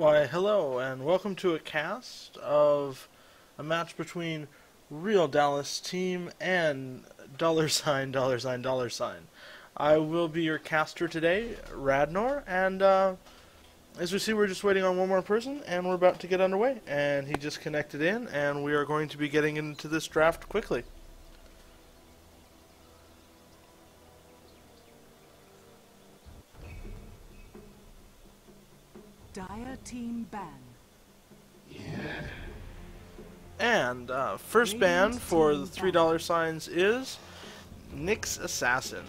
Why, hello, and welcome to a cast of a match between Real Dallas team and $. I will be your caster today, Radnor, and as we see, we're just waiting on one more person, and we're about to get underway. And he just connected in, and we are going to be getting into this draft quickly. Dire team ban. And first ban for the $3 is Nick's Assassin.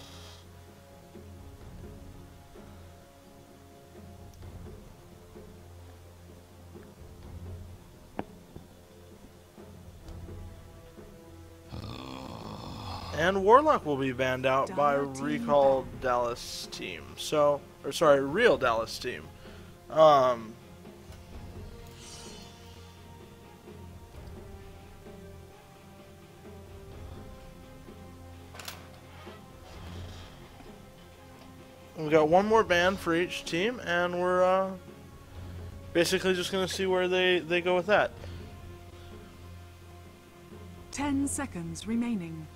And Warlock will be banned out by Reall Dalas team. Real Dallas team. We've got one more ban for each team, and we're basically just going to see where they go with that. 10 seconds remaining.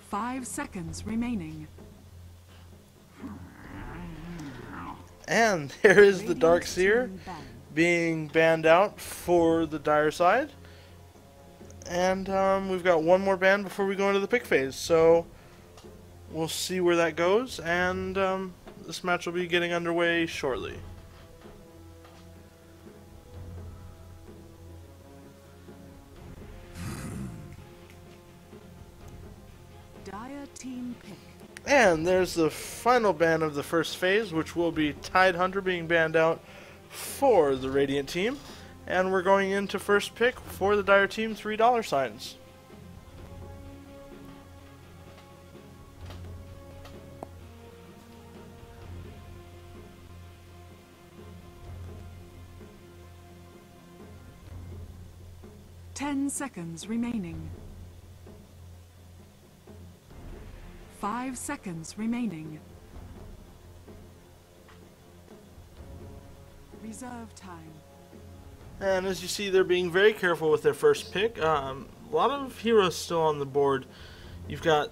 5 seconds remaining. And there is the Dark Seer being banned out for the Dire side. And we've got one more ban before we go into the pick phase. So we'll see where that goes. And this match will be getting underway shortly. Dire team pick. And there's the final ban of the first phase, which will be Tidehunter being banned out for the Radiant team. And we're going into first pick for the Dire team, $3. 10 seconds remaining. 5 seconds remaining. Reserve time. And as you see, they're being very careful with their first pick. A lot of heroes still on the board. You've got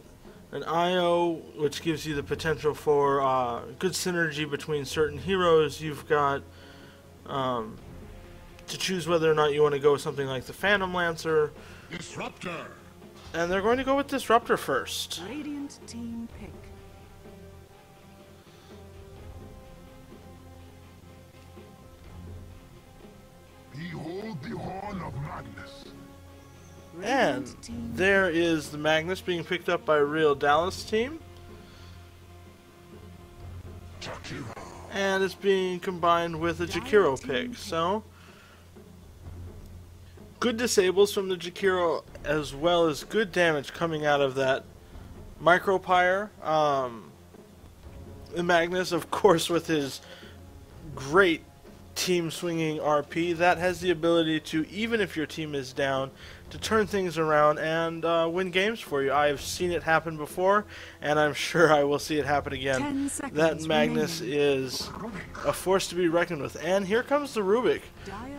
an IO, which gives you the potential for good synergy between certain heroes. You've got to choose whether or not you want to go with something like the Phantom Lancer. Disruptor. And they're going to go with Disruptor first. Radiant team pick. Behold the horn of Magnus. And there is the Magnus being picked up by Real Dallas team. Jakiro. And it's being combined with a Jakiro pick. So good disables from the Jakiro, as well as good damage coming out of that Micropyre. The Magnus, of course, with his great team swinging RP, that has the ability to, even if your team is down, to turn things around and win games for you. I've seen it happen before, and I'm sure I will see it happen again. That Magnus is a force to be reckoned with. And here comes the Rubik,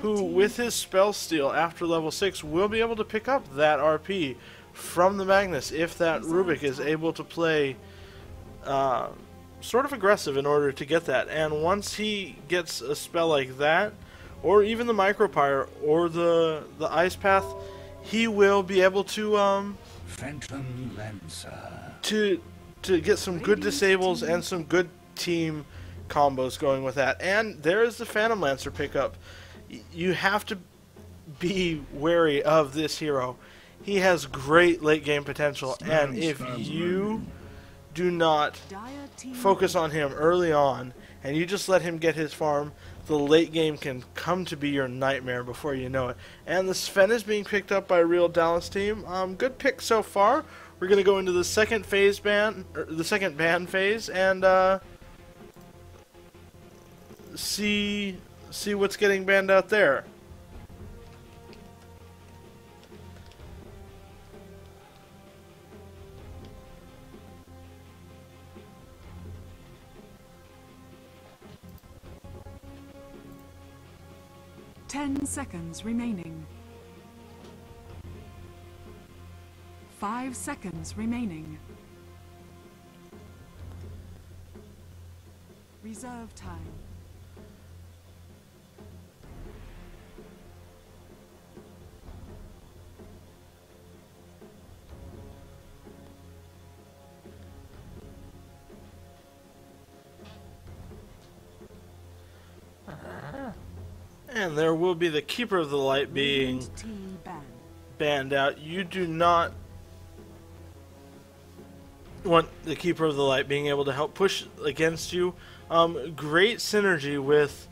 who with his spell steal after level 6 will be able to pick up that RP from the Magnus if that Rubik is able to play sort of aggressive in order to get that. And once he gets a spell like that, or even the Micropyre or the Ice Path, he will be able to Phantom Lancer to get some good disables and some good team combos going with that. And there is the Phantom Lancer pickup. You have to be wary of this hero. He has great late game potential, and if you do not focus on him early on and you just let him get his farm, the late game can come to be your nightmare before you know it. And the Sven is being picked up by Real Dallas team. Good pick so far. We're going to go into the second ban phase, and see what's getting banned out there. 10 seconds remaining. 5 seconds remaining. Reserve time. And there will be the Keeper of the Light being Radiant team banned. banned out. You do not want the Keeper of the Light being able to help push against you. Great synergy with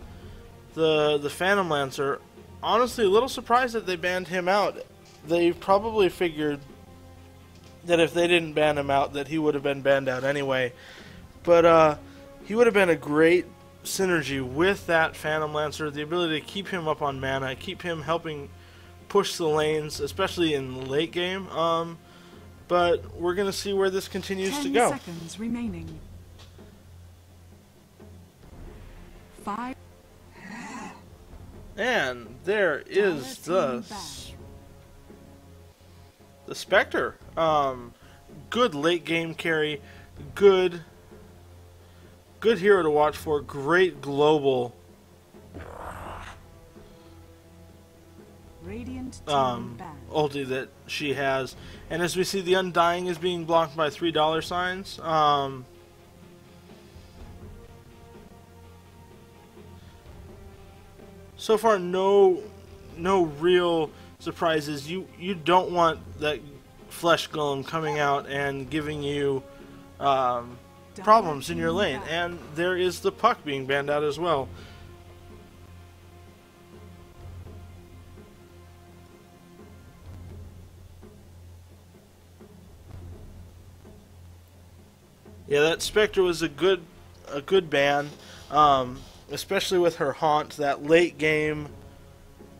the Phantom Lancer. Honestly, a little surprised that they banned him out. They probably figured that if they didn't ban him out, that he would have been banned out anyway. But he would have been a great synergy with that Phantom Lancer. The ability to keep him up on mana, keep him helping push the lanes, especially in the late game. But we're going to see where this continues to 10 go. seconds remaining. 5. And there is the Spectre. Good late game carry, good hero to watch for, great global Radiant team banned. ulti that she has. And as we see, the Undying is being blocked by $3 signs. So far, no real surprises. You don't want that flesh golem coming out and giving you problems in your lane. And there is the Puck being banned out as well. Yeah, that Spectre was a good ban, especially with her Haunt, that late game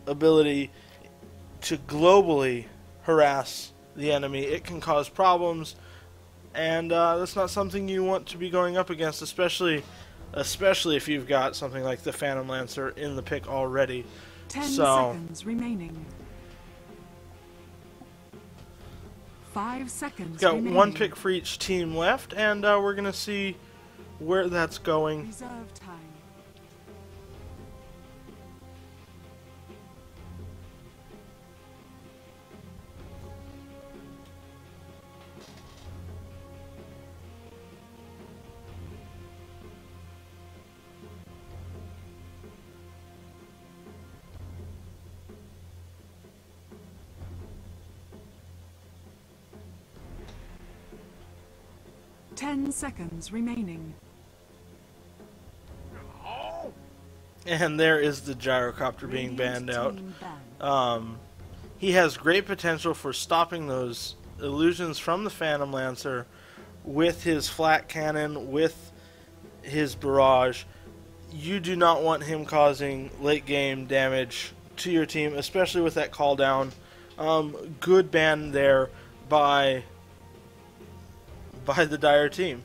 ability to globally harass the enemy. It can cause problems, and that's not something you want to be going up against, especially if you've got something like the Phantom Lancer in the pick already. 10 seconds remaining. 5 seconds Got remaining. one pick for each team left, and we're going to see where that's going. Reserve time. Ten seconds remaining. And there is the Gyrocopter being banned out. He has great potential for stopping those illusions from the Phantom Lancer with his flat cannon, with his barrage. You do not want him causing late game damage to your team, especially with that call down. Good ban there by the Dire team.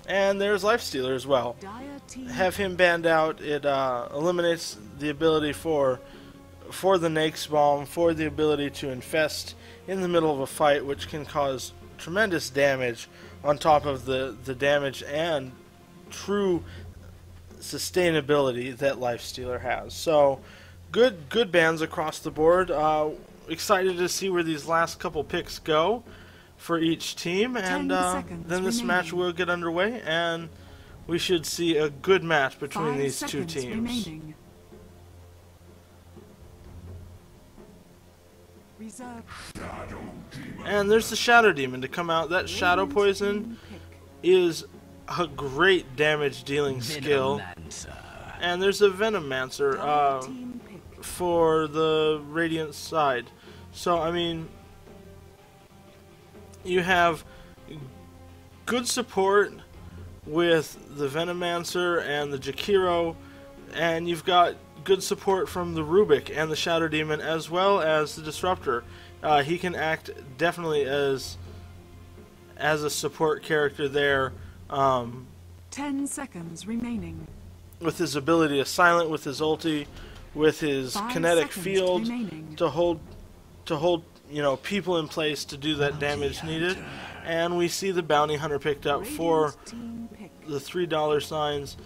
And there's Lifestealer as well. Have him banned out. It eliminates the ability for the Nake's Bomb, for the ability to infest in the middle of a fight, which can cause tremendous damage on top of the damage and true sustainability that Lifestealer has. So good bans across the board. Excited to see where these last couple picks go for each team, and then this match will get underway, and we should see a good match between these two teams. And there's the Shadow Demon to come out. That Shadow Poison is a great damage dealing skill. And there's a Venomancer for the Radiant side. So, I mean, you have good support with the Venomancer and the Jakiro, and you've got good support from the Rubik and the Shadow Demon, as well as the Disruptor. He can act definitely as a support character there. 10 seconds remaining. with his ability to silent, with his ulti, with his 5 kinetic seconds field remaining. to hold people in place to do that damage needed. And we see the bounty hunter picked up for Radiant team pick. the $3 signs.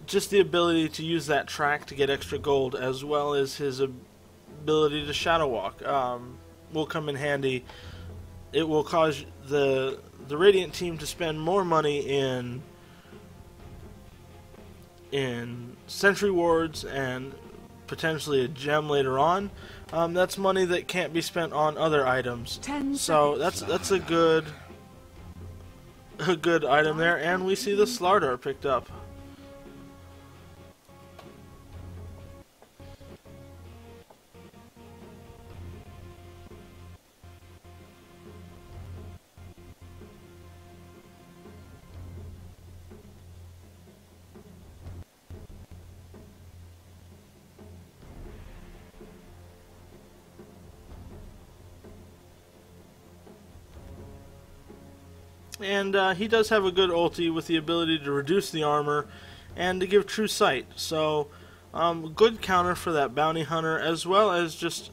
Just the ability to use that track to get extra gold, as well as his ability to shadow walk, will come in handy. It will cause the Radiant team to spend more money in sentry wards and potentially a gem later on. That's money that can't be spent on other items. 10 So seconds. that's a good item there, and we see the Slardar picked up. And he does have a good ulti with the ability to reduce the armor and to give true sight. So, good counter for that bounty hunter, as well as just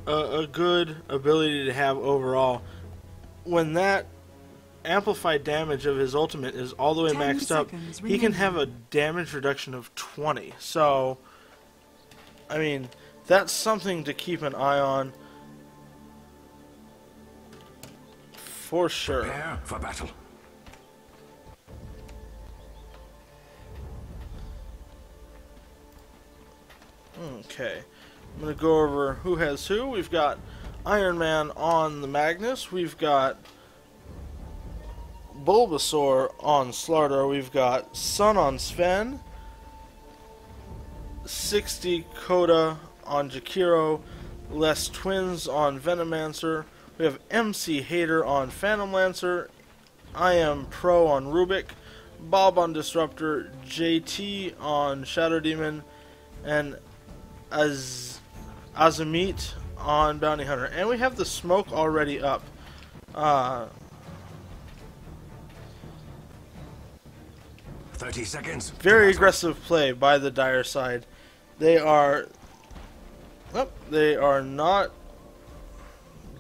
a good ability to have overall. When that amplified damage of his ultimate is all the way 10 maxed up, seconds he can remaining. have a damage reduction of 20. So, I mean, that's something to keep an eye on. For sure. Prepare for battle. Okay. I'm going to go over who has who. We've got Iron Man on the Magnus. We've got Bulbasaur on Slardar. We've got Sun on Sven. 60 Coda on Jakiro. Les Twins on Venomancer. We have MC Hater on Phantom Lancer, I Am Pro on Rubik, Bob on Disruptor, JT on Shadow Demon, and Azumit on Bounty Hunter. And we have the smoke already up. 30 seconds. Very aggressive play by the Dire side. They are not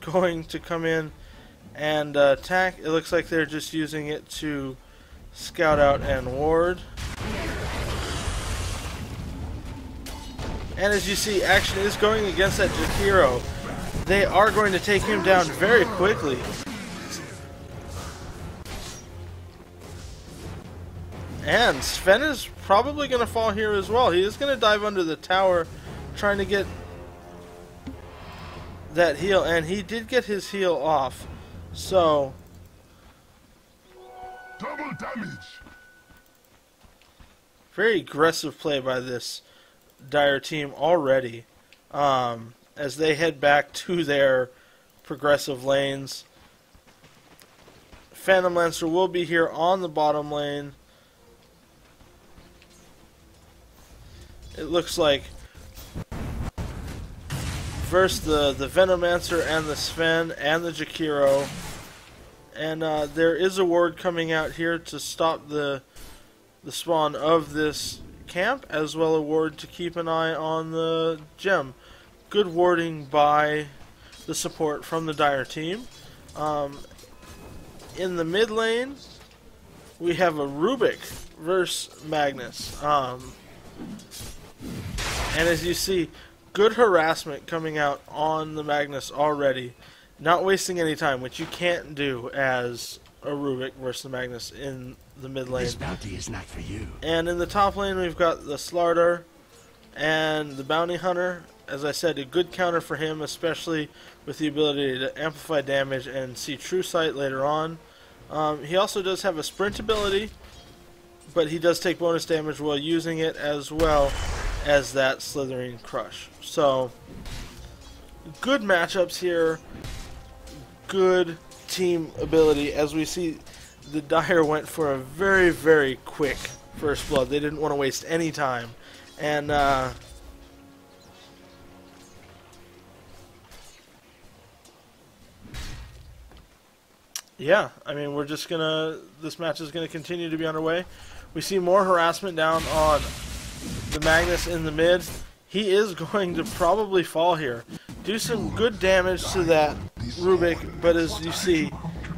going to come in and attack. It looks like they're just using it to scout out and ward. And as you see, action is going against that Jakiro. They are going to take him down very quickly. And Sven is probably going to fall here as well. He is going to dive under the tower, trying to get that heal, and he did get his heal off. So Double damage. very aggressive play by this Dire team already, as they head back to their progressive lanes. Phantom Lancer will be here on the bottom lane. It looks like versus the Venomancer and the Sven and the Jakiro. And there is a ward coming out here to stop the spawn of this camp, as well a ward to keep an eye on the gem. Good warding by the support from the Dire team. In the mid lane, we have a Rubik versus Magnus. And as you see, good harassment coming out on the Magnus already. Not wasting any time, which you can't do as a Rubik versus the Magnus in the mid lane. This bounty is not for you. And in the top lane, we've got the Slardar and the Bounty Hunter. As I said, a good counter for him, especially with the ability to amplify damage and see True Sight later on. He also does have a sprint ability, but he does take bonus damage while using it, as well as that Slithering Crush. So, good matchups here. Good team ability. As we see, the Dire went for a very, very quick first blood. They didn't want to waste any time. And, yeah, I mean, we're just gonna, this match is gonna continue to be underway. We see more harassment down on the Magnus in the mid. He is going to probably fall here. Do some good damage to that Rubik, but as you see,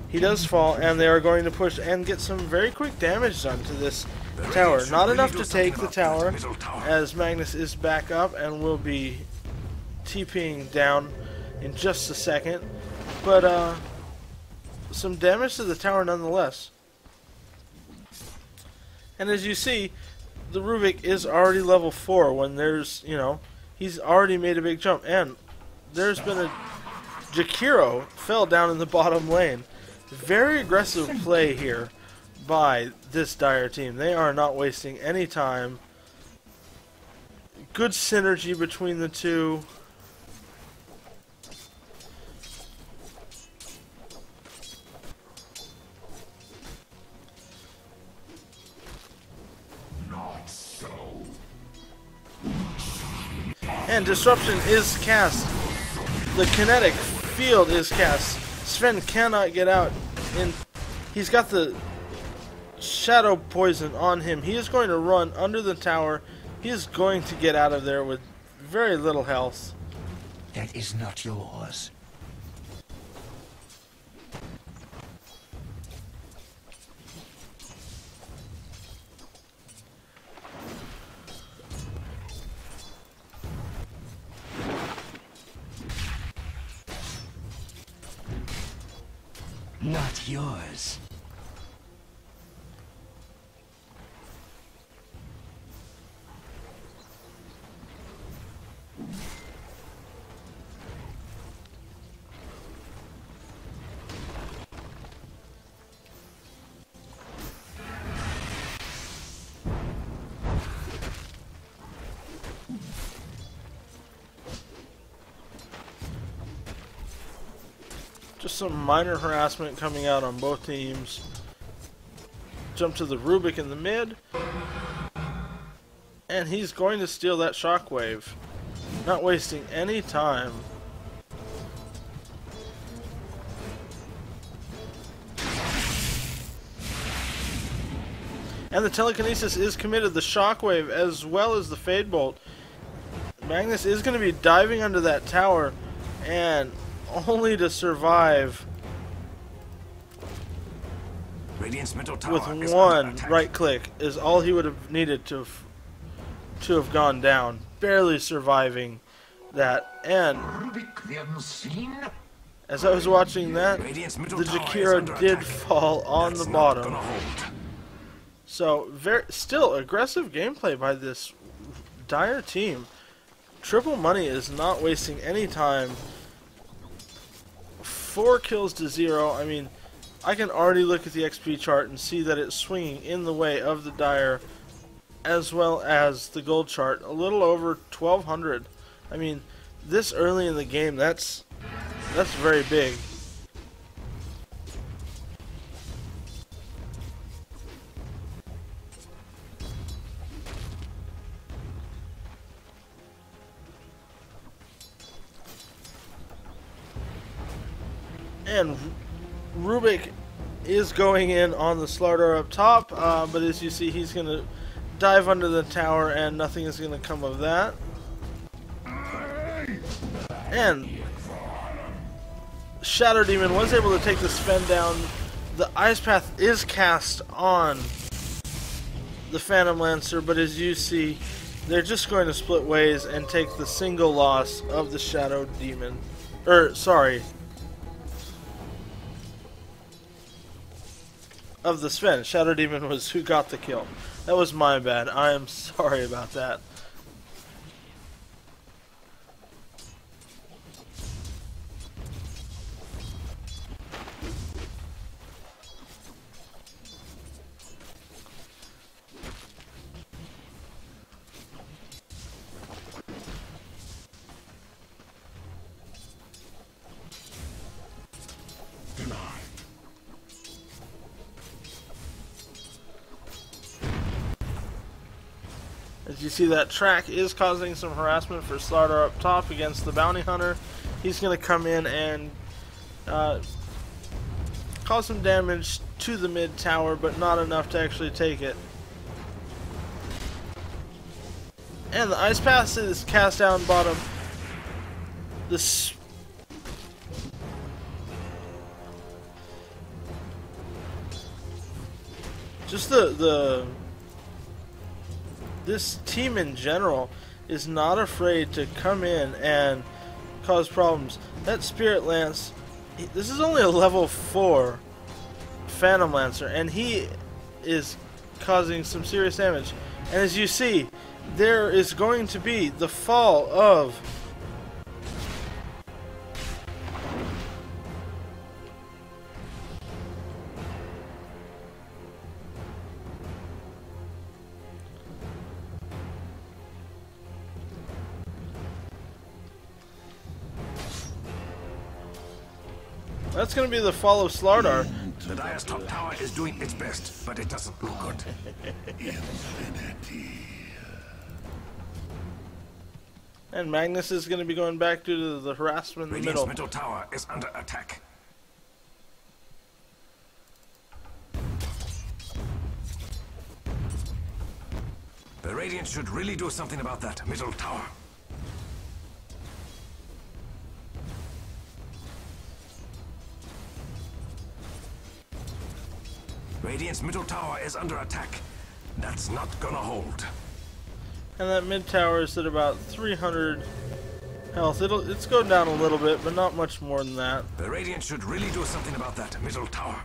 he does fall, and they are going to push and get some very quick damage done to this tower. Not enough to take the tower, as Magnus is back up and will be TPing down in just a second, but some damage to the tower nonetheless. And as you see, the Rubik is already level 4 when there's, you know, he's already made a big jump. And there's been a... Jakiro fell down in the bottom lane. Very aggressive play here by this Dire team. They are not wasting any time. Good synergy between the two. And disruption is cast. The kinetic field is cast. Sven cannot get out. He's got the shadow poison on him. He is going to run under the tower. He is going to get out of there with very little health. That is not yours. Not yours. Just some minor harassment coming out on both teams. Jump to the Rubik in the mid. And he's going to steal that shockwave. Not wasting any time. And the telekinesis is committed. The shockwave as well as the fade bolt. Magnus is going to be diving under that tower and only to survive with one right click is all he would have needed to have gone down. Barely surviving that. And as I was watching that, the Jakiro did fall on the bottom. So still aggressive gameplay by this Dire team. Triple Money is not wasting any time. 4 kills to 0. I mean, I can already look at the XP chart and see that it's swinging in the way of the Dire, as well as the gold chart. A little over 1,200. I mean, this early in the game, that's very big. And Rubik is going in on the Slardar up top, but as you see, he's going to dive under the tower and nothing is going to come of that. And Shadow Demon was able to take the Sven down. The Ice Path is cast on the Phantom Lancer, but as you see, they're just going to split ways and take the single loss of the Shadow Demon. Of the Sven. Shadow Demon was who got the kill. That was my bad. I am sorry about that. As you see, that track is causing some harassment for Slardar up top against the Bounty Hunter. He's going to come in and cause some damage to the mid tower, but not enough to actually take it. And the Ice Path is cast down bottom. This just this team in general is not afraid to come in and cause problems. That Spirit Lance, this is only a level 4 Phantom Lancer, and he is causing some serious damage. And as you see, there is going to be the fall of that's going to be the fall of Slardar. The Dalas top tower is doing its best, but it doesn't look good. And Magnus is going to be going back due to the harassment in the Radiant's middle. middle tower is under attack. The Radiant should really do something about that middle tower. Radiant's middle tower is under attack. That's not gonna hold. And that mid tower is at about 300 health. It's going down a little bit, but not much more than that. The Radiant should really do something about that middle tower.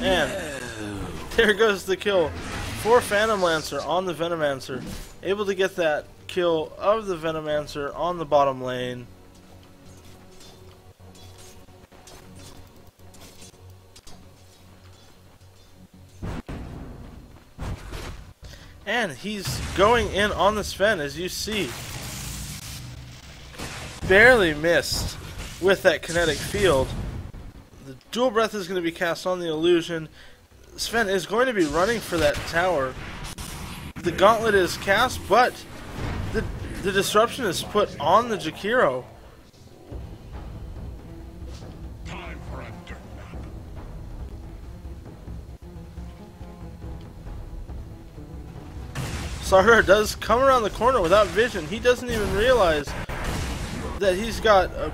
And there goes the kill for Phantom Lancer on the Venomancer. Able to get that kill of the Venomancer on the bottom lane. And he's going in on the Sven, as you see. Barely missed with that kinetic field. The dual breath is going to be cast on the illusion. Sven is going to be running for that tower. The gauntlet is cast, but the disruption is put on the Jakiro. Time for a dirt nap. Slardar does come around the corner without vision. He doesn't even realize that he's got a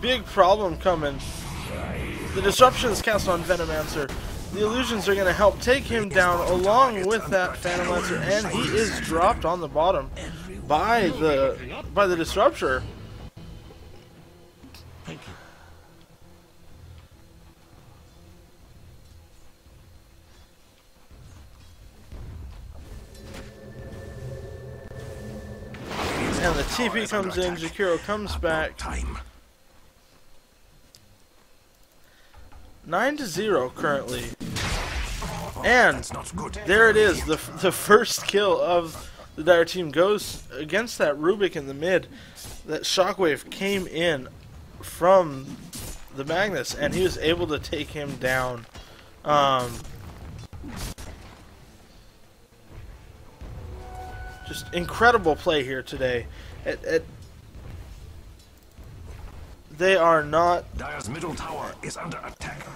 big problem coming. The disruption is cast on Venomancer. The illusions are going to help take him down along with that Phantom Lancer, and he is dropped on the bottom by the disruptor. Thank you. And the TP comes in, Jakiro comes back. Time. 9-0 currently. And That's not good. there it is, the first kill of the Dire team goes against that Rubik in the mid. That Shockwave came in from the Magnus, and he was able to take him down. Just incredible play here today. They are not Dire's middle tower is under attack.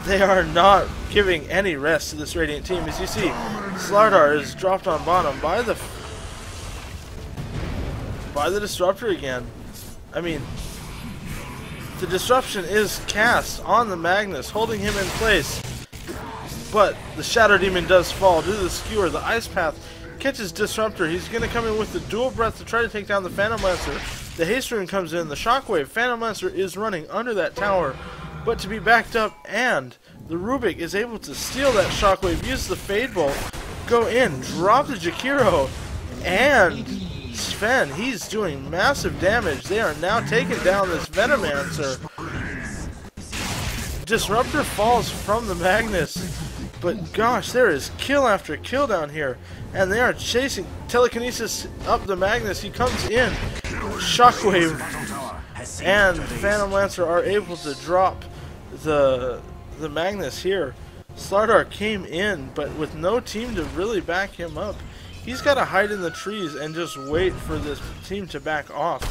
They are not giving any rest to this Radiant team. As you see, Slardar is dropped on bottom by the disruptor again. I mean, the disruption is cast on the Magnus, holding him in place. But the Shadow Demon does fall due to the skewer. The Ice Path catches Disruptor. He's going to come in with the dual breath to try to take down the Phantom Lancer. The Haste Rune comes in. The Shockwave. Phantom Lancer is running under that tower, but to be backed up, and the Rubik is able to steal that Shockwave, use the Fade Bolt, go in, drop the Jakiro, and Sven, he's doing massive damage. They are now taking down this Venomancer. Disruptor falls from the Magnus, but gosh, there is kill after kill down here, and they are chasing telekinesis up the Magnus. He comes in, Shockwave, and Phantom Lancer are able to drop the Magnus here. Slardar came in, but with no team to really back him up, He's got to hide in the trees and just wait for this team to back off.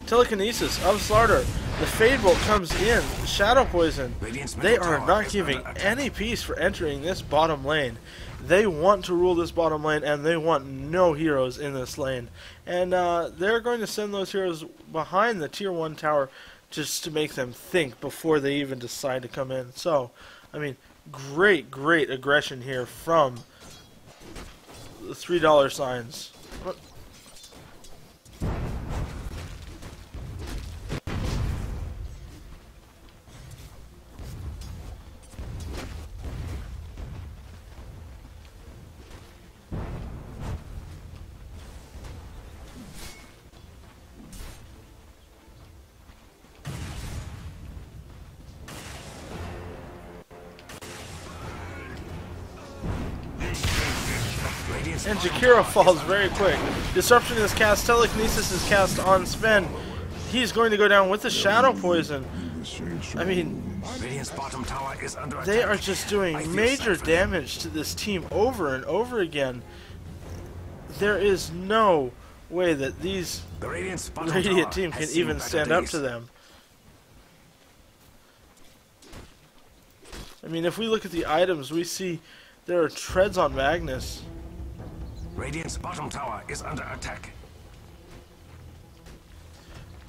Telekinesis of Slardar. The Fade Bolt comes in. Shadow Poison. They are not giving any peace for entering this bottom lane. They want to rule this bottom lane, and they want no heroes in this lane. And they're going to send those heroes behind the Tier 1 tower just to make them think before they even decide to come in. So, I mean, great aggression here from the $3 signs. What? And Jakiro falls very quick. Disruption is cast. Telekinesis is cast on Sven. He's going to go down with the Shadow Poison. I mean, Bottom tower is under they attack. are just doing major damage to this team over and over again. There is no way that these The Radiant's bottom Radiant tower team can has seen even better stand up days. to them. I mean, if we look at the items, we see there are treads on Magnus. Radiant's bottom tower is under attack.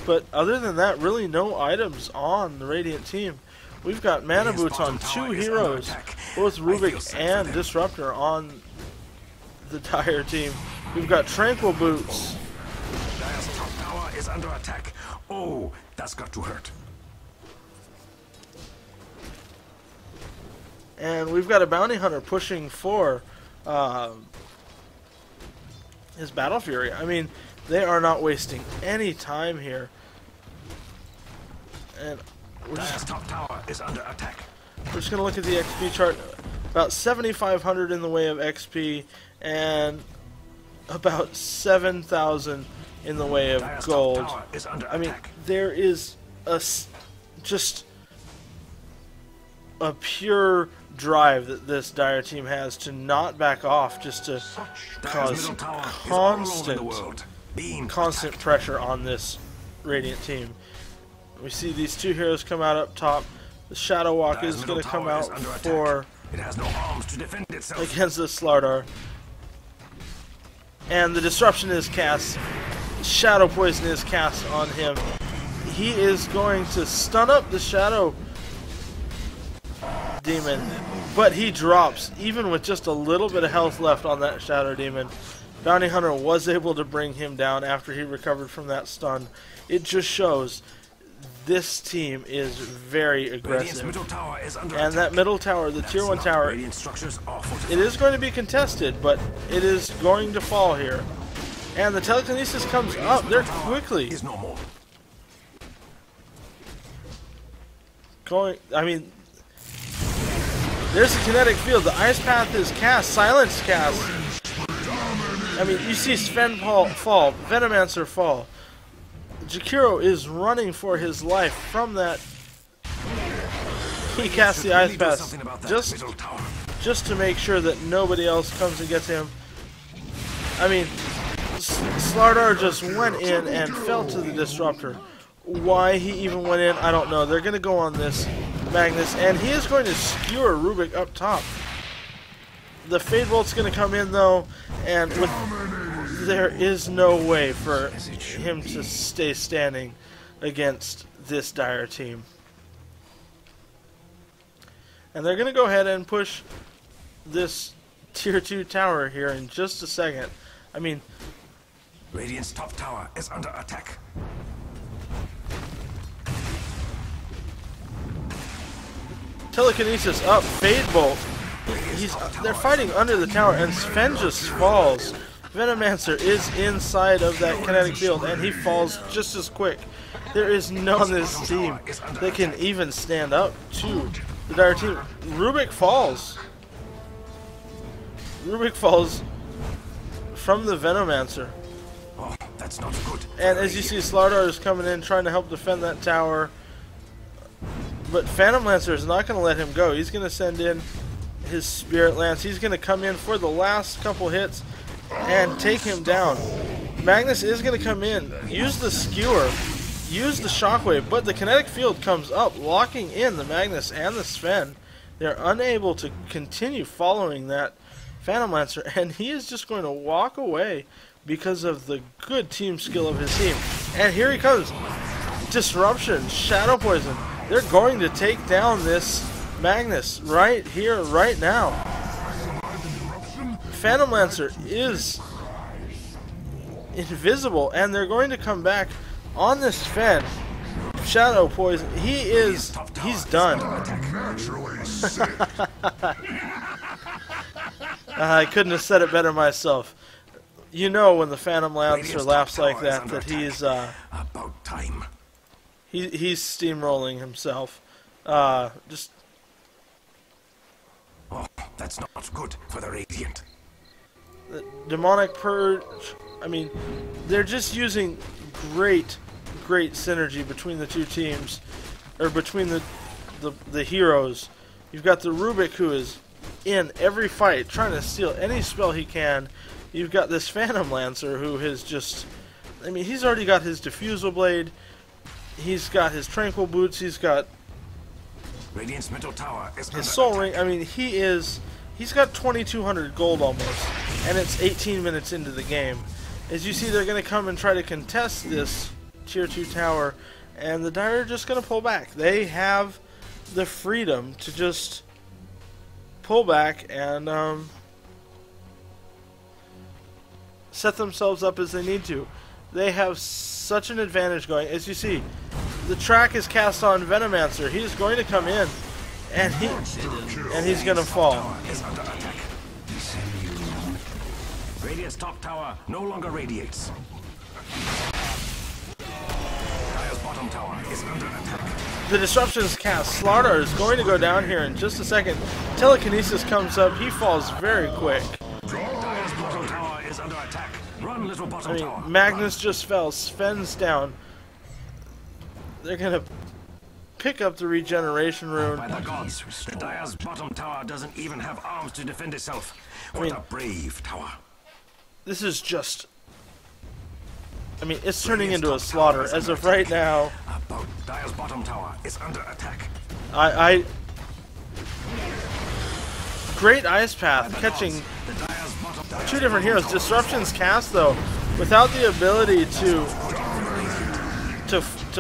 But other than that, really no items on the Radiant team. We've got Mana Radiant's Boots on bottom two tower is heroes, under attack. both I feel Rubik sad for and them. Disruptor on the Dire team. We've got Tranquil Boots. Dire's top tower is under attack. Oh, that's got to hurt. And we've got a Bounty Hunter pushing for his Battle Fury. I mean, they are not wasting any time here. And we're Dire's just top tower is under attack. going to look at the XP chart. About 7,500 in the way of XP and about 7,000 in the way of Dire's gold. top tower is under I mean, attack. there is just a pure drive that this Dire team has to not back off, just to Dire's cause middle tower is all over the constant world. Being constant pressure on this Radiant team. We see these two heroes come out up top. The Shadow Walk Dire's is middle going to come tower is out under attack. for It has no arms to defend itself. against the Slardar. And the Disruption is cast. Shadow Poison is cast on him. He is going to stun up the Shadow Demon, but he drops, even with just a little bit of health left on that Shadow Demon. Bounty Hunter was able to bring him down after he recovered from that stun. It just shows this team is very Radiant's aggressive. middle tower is under And attack. that middle tower, the Tier 1 Not tower, Radiant structures are fortified. it is going to be contested, but it is going to fall here. And the Telekinesis comes up there quickly. Is no more. I mean, there's the kinetic field. The Ice Path is cast. Silence cast. I mean, you see Sven fall. Venomancer fall. Jakiro is running for his life from that. He casts the Ice Really do Path something about that just middle tower. to make sure that nobody else comes and gets him. I mean, Slardar just went in and fell to the Disruptor. Why he even went in, I don't know. They're going to go on this Magnus, and he is going to skewer Rubik up top. The Fade Bolt's going to come in, though, and there is no way for him to stay standing against this Dire team. And they're going to go ahead and push this Tier 2 tower here in just a second. I mean, Radiant's top tower is under attack. Telekinesis up, Fade Bolt. They're fighting under the tower, and Sven just falls. Venomancer is inside of that kinetic field, and he falls just as quick. There is no one on this team that can even stand up to the Dire team. Rubik falls. Rubik falls from the Venomancer. Oh, that's not good. And as you see, Slardar is coming in trying to help defend that tower. But Phantom Lancer is not going to let him go. He's going to send in his Spirit Lance. He's going to come in for the last couple hits and take him down. Magnus is going to come in, use the Skewer, use the Shockwave, but the Kinetic Field comes up, locking in the Magnus and the Sven. They're unable to continue following that Phantom Lancer, and he is just going to walk away because of the good team skill of his team. And here he comes. Disruption, Shadow Poison. They're going to take down this Magnus right here, right now. Phantom Lancer is invisible, and they're going to come back on this Sven. Shadow Poison. He's done. I couldn't have said it better myself. You know when the Phantom Lancer laughs like that, that he's about time. He's steamrolling himself. Just Oh, that's not good for the Radiant. the Demonic Purge. I mean, they're just using great synergy between the two teams, or between the heroes. You've got the Rubik, who is in every fight trying to steal any spell he can. You've got this Phantom Lancer who has just, I mean, he's already got his Diffusal Blade, he's got his Tranquil Boots, he's got Radiant's middle tower is his under Soul attack. Ring. I mean, he's got 2,200 gold almost, and it's 18 minutes into the game. As you see, they're going to come and try to contest this Tier 2 tower, and the Dire are just going to pull back. They have the freedom to just pull back and set themselves up as they need to. They have such an advantage going. As you see, the track is cast on Venomancer. He's going to come in, and he's going to fall. Tower is under attack. Radiant's top tower no longer radiates. Dire's bottom tower is under attack. The disruption is cast. Slardar is going to go down here in just a second. Telekinesis comes up. He falls very quick. Dire's bottom tower is under attack. Run, little bottom I mean, tower. Magnus just fell. Sven's down. They're going to pick up the regeneration rune. By the gods, the Dire's bottom tower doesn't even have arms to defend itself. What a brave tower. This is just... I mean, it's turning into a slaughter. As of right now, About Dire's bottom tower is under attack. Great Ice Path, catching The Dire's bottom tower two different heroes. Disruption's cast, though, without the ability to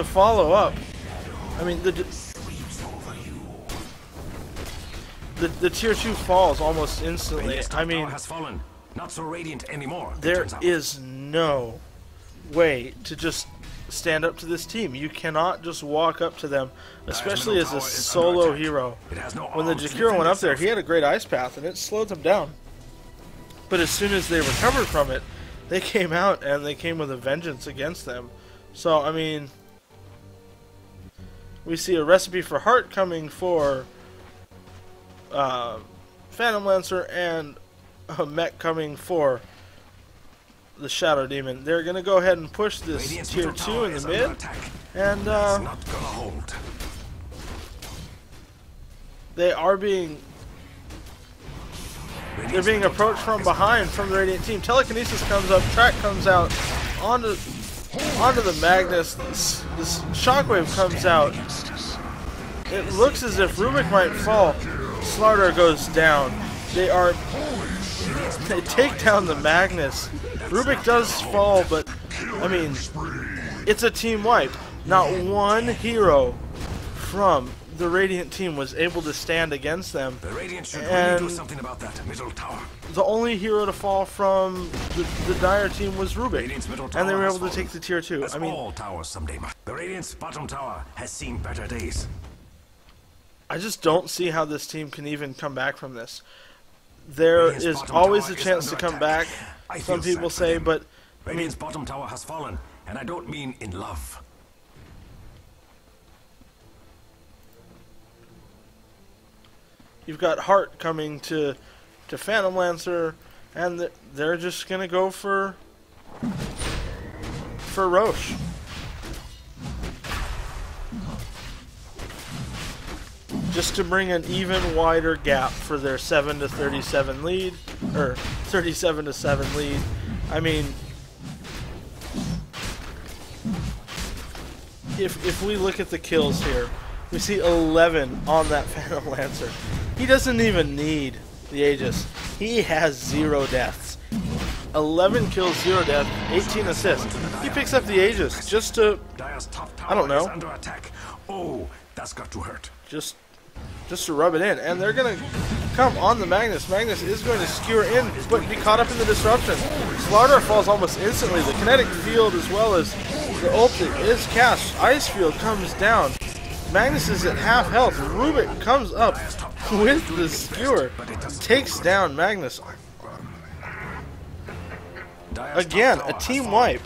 follow up. I mean, the Tier 2 falls almost instantly. Radiant's top I mean, tower has fallen. Not so radiant anymore. it there turns out. is no way to just stand up to this team. You cannot just walk up to them, especially as a solo hero. It has no When the arms to Jakiro defend went up there, itself. he had a great Ice Path, and it slowed them down. But as soon as they recovered from it, they came out, and they came with a vengeance against them. So, I mean, we see a recipe for heart coming for Phantom Lancer, and a mech coming for the Shadow Demon. They're going to go ahead and push this Radiant's Tier middle 2 tower in the is mid, under attack. and It's not gonna hold. they are being... They're Radiant's being middle approached tower from is under behind from the Radiant team. Telekinesis comes up, Track comes out, onto the Magnus. This Shockwave comes out. It looks as if Rubik might fall. Slardar goes down. They take down the Magnus. Rubik does fall, but I mean, it's a team wipe. Not one hero from the Radiant team was able to stand against them. The Radiant should really And do something about that middle tower. the only hero to fall from the Dire team was Rubik, Radiant's middle and they tower were has able to fallen. take the Tier 2. As I mean, all towers someday must. The Radiant's bottom tower has seen better days. I just don't see how this team can even come back from this. There Radiant's is bottom always tower a is chance to under come attack. back, I some feel people sad for say, them. but I mean, Radiant's bottom tower has fallen, and I don't mean in love. you've got Heart coming to Phantom Lancer, and they're just gonna go for just to bring an even wider gap for their 7-37 lead, or 37-7 lead. I mean, if we look at the kills here, we see 11 on that Phantom Lancer. He doesn't even need the Aegis. He has 0 deaths. 11 kills, 0 death, 18 assists. He picks up the Aegis just to, I don't know, under attack. Oh, that's got to hurt. just to rub it in. And they're going to come on the Magnus. Magnus is going to skewer in, but be caught up in the disruption. Slaughter falls almost instantly. The kinetic field as well as the ulti is cast. Ice field comes down. Magnus is at half health. Rubik comes up with the skewer. Takes down Magnus. Again, a team wipe.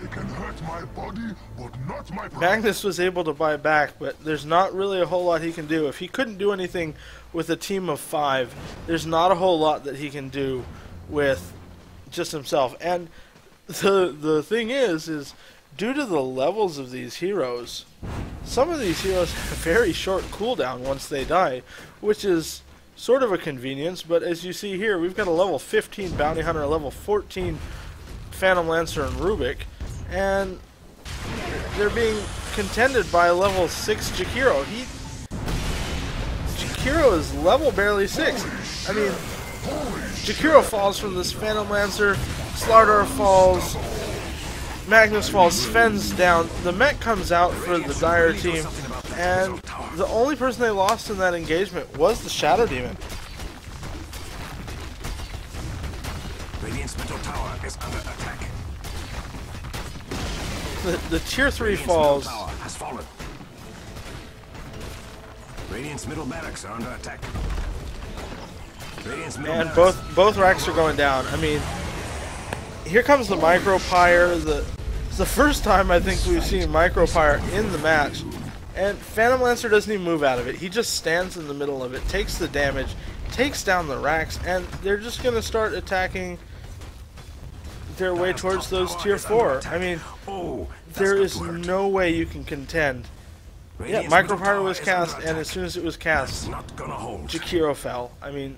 They can hurt my body, but not my pride. Magnus was able to buy back, but there's not really a whole lot he can do. If he couldn't do anything with a team of 5, there's not a whole lot that he can do with just himself. And the thing is due to the levels of these heroes, some of these heroes have very short cooldown once they die, which is sort of a convenience. But as you see here, we've got a level 15 Bounty Hunter, a level 14 Phantom Lancer and Rubik, and they're being contended by a level 6 Jakiro. Jakiro is level barely 6. I mean, Jakiro falls from this Phantom Lancer, Slardar falls, Magnus falls, Sven's down, the mech comes out for the Dire team, and the only person they lost in that engagement was the Shadow Demon. Radiant's middle tower is under attack. The tier 3 Radiant's falls. middle tower has fallen. Radiant's middle barracks are under attack. Radiant's middle And barracks. both racks are going down. I mean, here comes the Micropyre. It's the first time I think we've seen Micropyre in the match. And Phantom Lancer doesn't even move out of it. He just stands in the middle of it, takes the damage, takes down the racks, and they're just going to start attacking their way towards those tier 4. I mean, there is no way you can contend. Yeah, Micropyre was cast, and as soon as it was cast, Jakiro fell. I mean,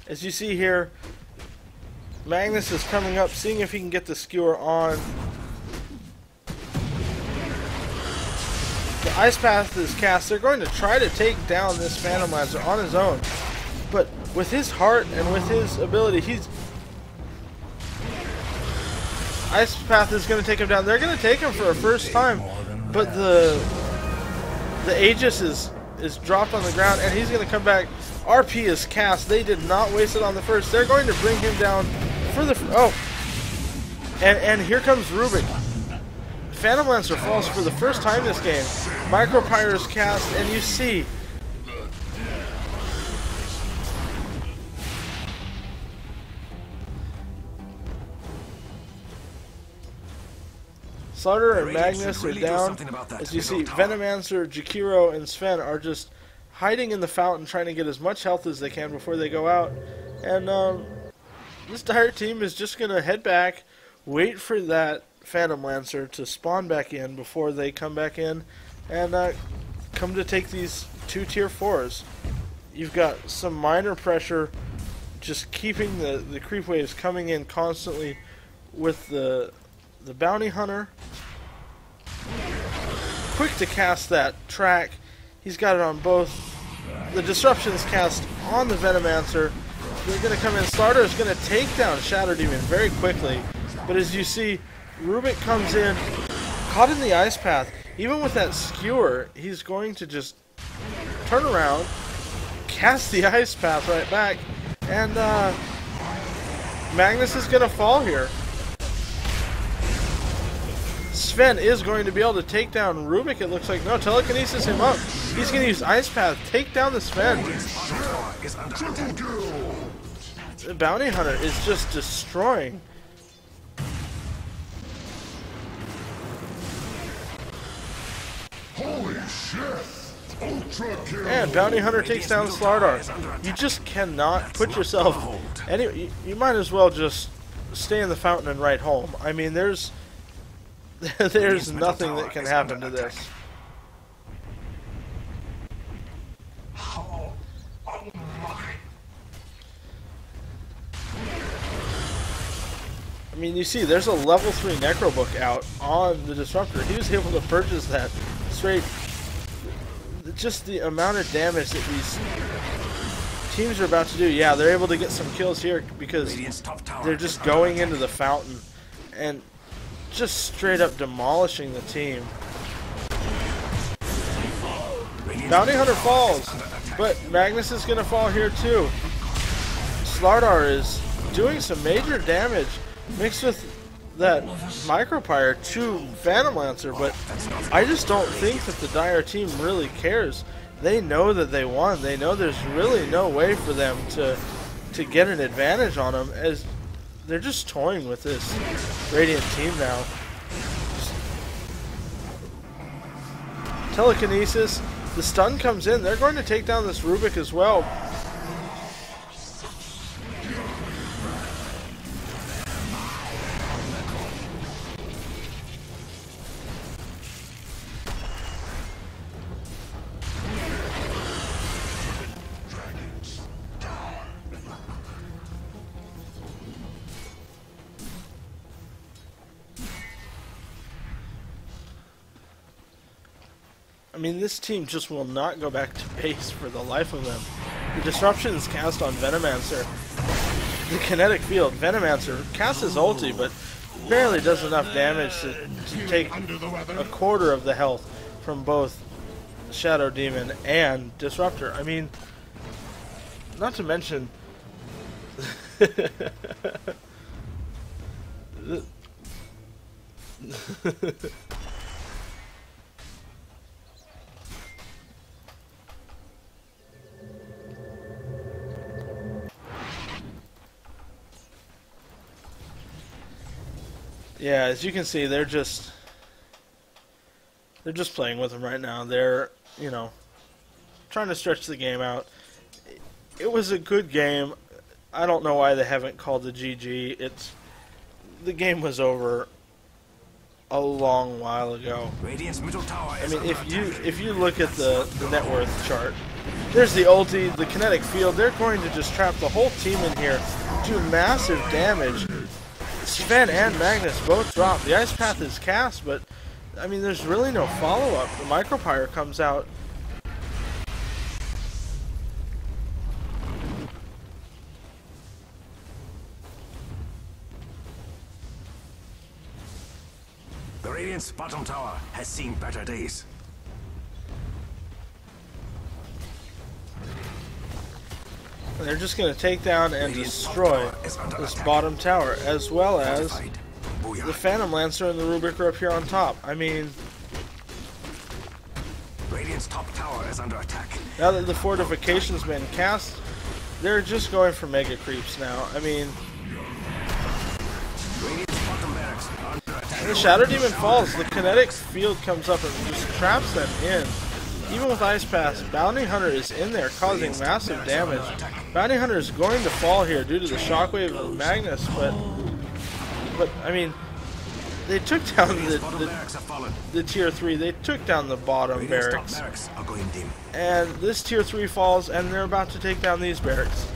as you see here, Magnus is coming up, seeing if he can get the skewer on. The Ice Path is cast. They're going to try to take down this Phantom Lancer on his own. But with his heart and with his ability, Ice Path is going to take him down. They're going to take him for a first time. But the Aegis is dropped on the ground, and he's going to come back. RP is cast. They did not waste it on the first. They're going to bring him down for the... Oh! And here comes Rubik. Phantom Lancer falls for the first time this game. Micropyre is cast, and you see... Sutter and Magnus are down. As you see, Venomancer, Jakiro, and Sven are just hiding in the fountain, trying to get as much health as they can before they go out. And this Dire team is just going to head back, wait for that Phantom Lancer to spawn back in before they come back in and come to take these 2 tier 4s. You've got some minor pressure just keeping the creep waves coming in constantly with the Bounty Hunter. Quick to cast that track. He's got it on both. The disruption is cast on the Venomancer. They're going to come in. Slardar is going to take down Shadow Demon very quickly. But as you see, Rubik comes in, caught in the Ice Path. Even with that skewer, he's going to just turn around, cast the Ice Path right back, and Magnus is going to fall here. Sven is going to be able to take down Rubik, it looks like. No, telekinesis him up. He's going to use Ice Path, take down the Sven. The Bounty Hunter is just destroying. Holy shit! Ultra kill! And Bounty Hunter takes down Slardar. You just cannot put yourself... Anyway, you might as well just stay in the fountain and ride home. I mean, there's nothing that can happen to this. I mean, you see, there's a level 3 Necrobook out on the Disruptor. He was able to purchase that straight. Just the amount of damage that these teams are about to do. Yeah, they're able to get some kills here because they're just going into the fountain and just straight up demolishing the team. Bounty Hunter falls, but Magnus is going to fall here too. Slardar is doing some major damage mixed with that Micropyre to Phantom Lancer, but I just don't think that the Dire team really cares. They know that they won. They know there's really no way for them to get an advantage on them, as they're just toying with this Radiant team now. Telekinesis, the stun comes in. They're going to take down this Rubik as well. I mean, this team just will not go back to base for the life of them. The disruption is cast on Venomancer. The kinetic field, Venomancer casts his ulti, but barely does enough damage to take a quarter of the health from both Shadow Demon and Disruptor. I mean, not to mention... Yeah, as you can see, they're just playing with them right now. They're, you know, trying to stretch the game out. It was a good game. I don't know why they haven't called the GG. The game was over a long while ago. I mean, if you look at the net worth chart, there's the ulti, the kinetic field. They're going to just trap the whole team in here, do massive damage. Sven and Magnus both drop. The Ice Path is cast, but I mean, there's really no follow-up. The Micropyre comes out. The Radiant's bottom tower has seen better days. And they're just going to take down and destroy this bottom tower, as well as the Phantom Lancer and the Rubik are up here on top. I mean, Radiant's top tower is under attack. Now that the fortification's been cast, they're just going for mega creeps now. I mean, the Shadow Demon falls, the kinetic field comes up and just traps them in. Even with Ice Path, Bounty Hunter is in there causing massive damage. Bounty Hunter is going to fall here due to the shockwave of Magnus, but I mean, they took down the tier 3, they took down the bottom barracks. And this tier 3 falls, and they're about to take down these barracks.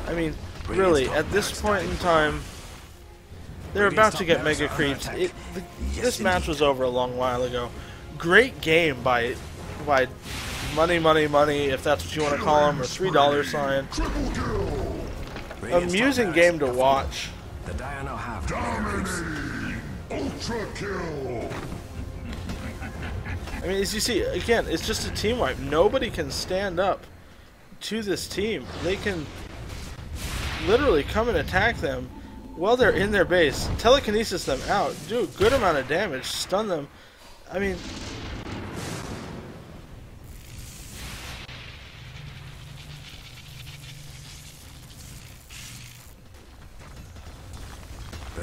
I mean, really, at this point in time, they're about to get mega creeps. This match was over a long while ago. Great game by money, if that's what you want to call them, or $3 sign. Amusing game to watch. The Dire now have Ultra kill. I mean, as you see, again, it's just a team wipe. Nobody can stand up to this team. They can literally come and attack them while they're in their base, telekinesis them out, do a good amount of damage, stun them. I mean,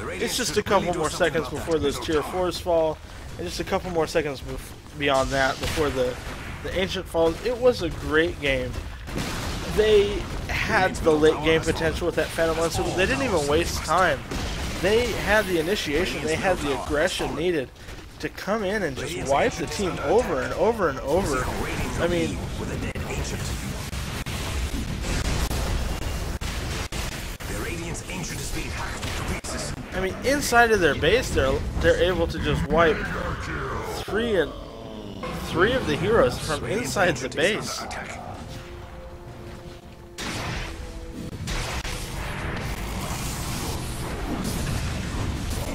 it's just a couple more seconds before those tier 4s fall, and just a couple more seconds beyond that before the Ancient falls. It was a great game. They had the late game potential with that Phantom Lancer, but they didn't even waste time. They had the initiation, they had the aggression needed to come in and just wipe the team over and over and over. I mean, mean, inside of their base, they're able to just wipe three of the heroes from inside the base.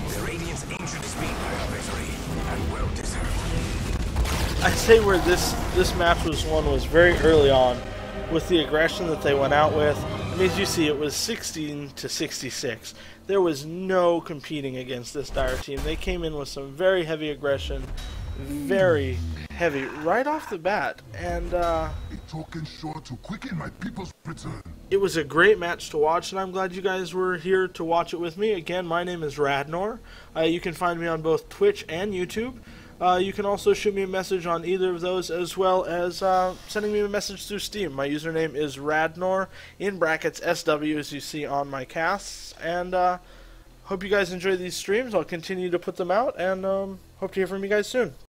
The Radiant's ancient speed by victory, and well deserved. I'd say where this match was won was very early on, with the aggression that they went out with. I mean, as you see, it was 16 to 66. There was no competing against this Dire team. They came in with some very heavy aggression, very heavy right off the bat, and A token sure to quicken my people's return. it was a great match to watch, and I'm glad you guys were here to watch it with me. Again, my name is Radnor. You can find me on both Twitch and YouTube. You can also shoot me a message on either of those, as well as sending me a message through Steam. My username is Radnor, in brackets SW, as you see on my casts. And hope you guys enjoy these streams. I'll continue to put them out, and hope to hear from you guys soon.